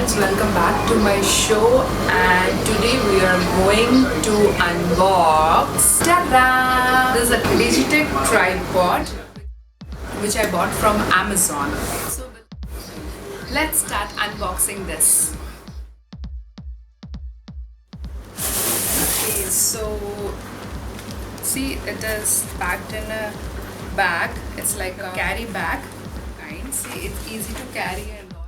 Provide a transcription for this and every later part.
friends, welcome back to my show, and today we are going to unbox ta-da! This is a Digitech tripod which I bought from Amazon. So let's start unboxing this. Okay, so see, it is packed in a bag. It's like a carry bag kind. See, it's easy to carry and all.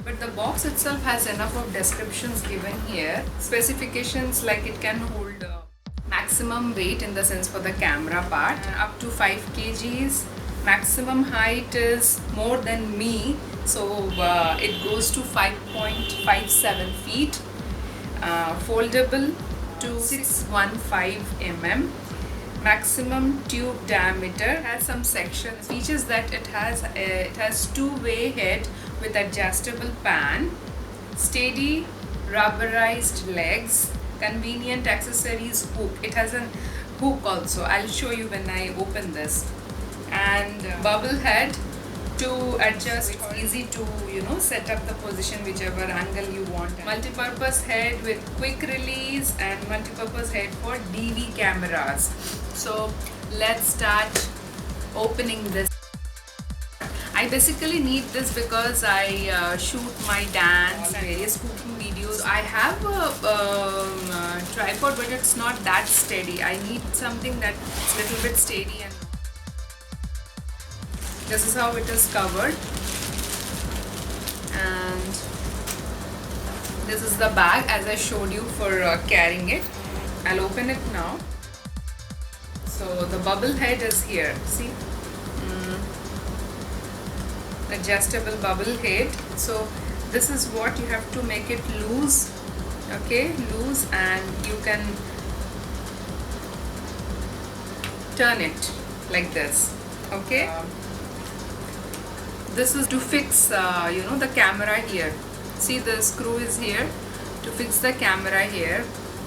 But the box itself has enough of descriptions given here. Specifications like it can hold maximum weight in the sense for the camera part, up to 5 kgs. Maximum height is more than me, so it goes to 5.57 feet. Foldable to 615 mm. Maximum tube diameter. Has some sections. Features that it has two-way head with adjustable pan, steady rubberized legs, convenient accessories hook. It has a hook also. I'll show you when I open this. And bubble head to adjust. It's easy to set up the position whichever angle you want. Multi-purpose head with quick release and multi-purpose head for DV cameras. So let's start opening this. I basically need this because I shoot my dance and various cooking videos. I have a tripod, but it's not that steady. I need something that's a little bit steady. And this is how it is covered, and this is the bag as I showed you for carrying it. I'll open it now. So the bubble head is here. See, adjustable bubble head. So this is what you have to make it loose. Okay, loose, and you can turn it like this. Okay. This is to fix the camera here. See, the screw is here to fix the camera here.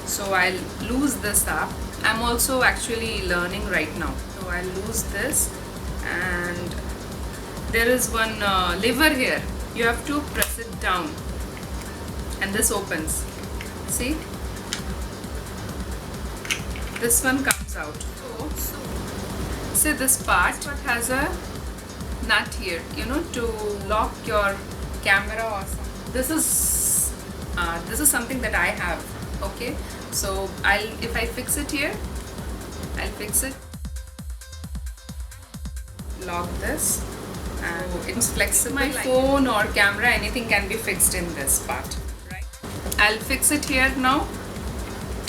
So I'll loose this up. I'm also actually learning right now. So I'll loose this, and there is one lever here. You have to press it down and this opens. See, this one comes out. So see, this part has a nut here, to lock your camera or something. This is something that I have. Okay, so if I fix it here, I'll fix it. Lock this, and it's flexible. My phone or camera, anything can be fixed in this part. Right? I'll fix it here now.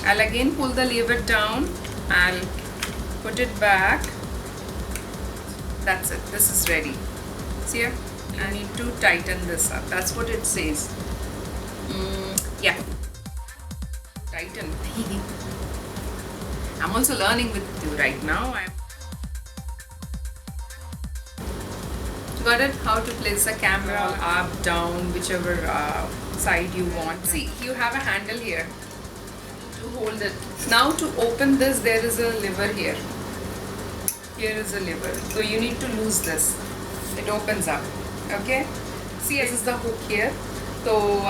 I'll again pull the lever down. I'll put it back. That's it. This is ready. See here? I need to tighten this up. That's what it says. Yeah. Tighten. I'm also learning with you right now. Got it? How to place the camera up, down, whichever side you want. See, you have a handle here to hold it. Now to open this, there is a lever here. Here is a lever. So you need to lose this. It opens up. Okay? See, this is the hook here. So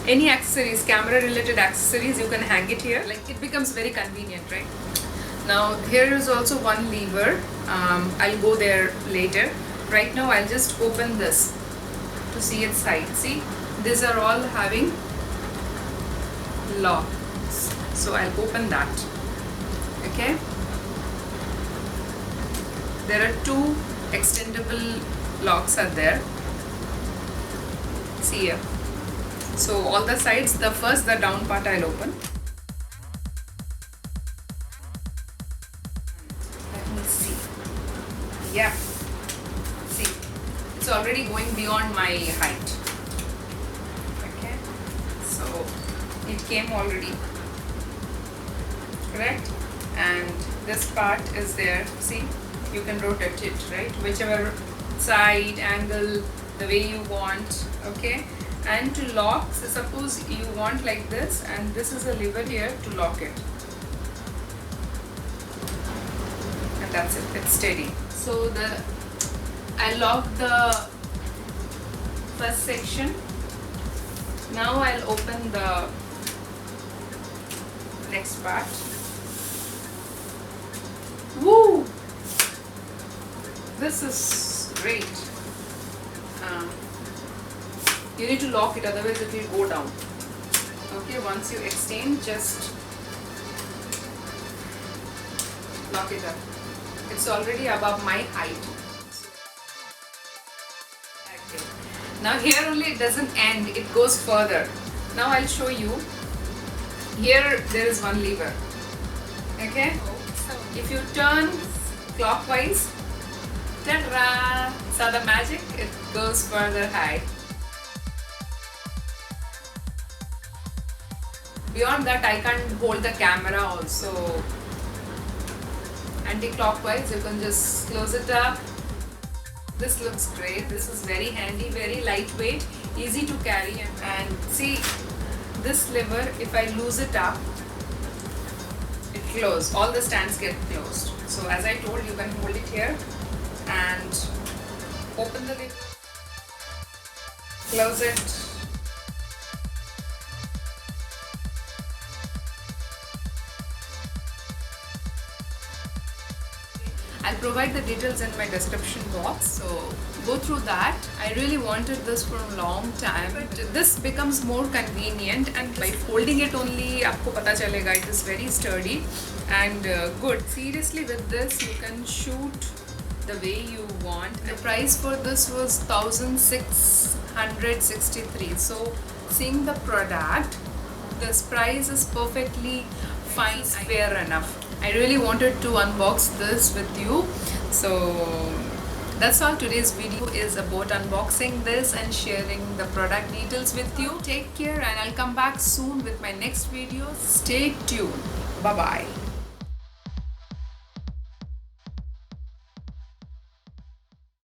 any accessories, camera related accessories, you can hang it here. Like, it becomes very convenient, right? Now here is also one lever. I'll go there later. Right now I'll just open this to see its side. See, these are all having locks. So I'll open that. Okay? There are two extendable locks are there. See here. So all the sides, the down part I'll open. Let me see. Yeah. See, it's already going beyond my height. Okay. So it came already. Correct? And this part is there. See? You can rotate it, right? Whichever side, angle, the way you want. Okay, and to lock, so suppose you want like this, and this is a lever here to lock it, and that's it. It's steady. So I lock the first section Now I'll open the next part. Woo! This is great. You need to lock it, otherwise it will go down. Okay, once you extend, just lock it up. It's already above my height. Okay. Now here only it doesn't end, it goes further. Now I'll show you. Here there is one lever. Okay? If you turn clockwise, ta-da! So the magic, it goes further high. Beyond that, I can't hold the camera also. Anti-clockwise, you can just close it up. This looks great. This is very handy, very lightweight, easy to carry. And see, this lever, if I lose it up, it closes. All the stands get closed. So as I told, you can hold it here and open the lid, close it. I'll provide the details in my description box, so go through that. I really wanted this for a long time, but this becomes more convenient, and by holding it only, आपको पता चलेगा, it is very sturdy and good. Seriously, with this you can shoot the way you want. The price for this was 1663. So seeing the product, this price is perfectly fine, fair enough. I really wanted to unbox this with you. So that's all. Today's video is about unboxing this and sharing the product details with you. Take care, and I'll come back soon with my next video. Stay tuned. Bye bye.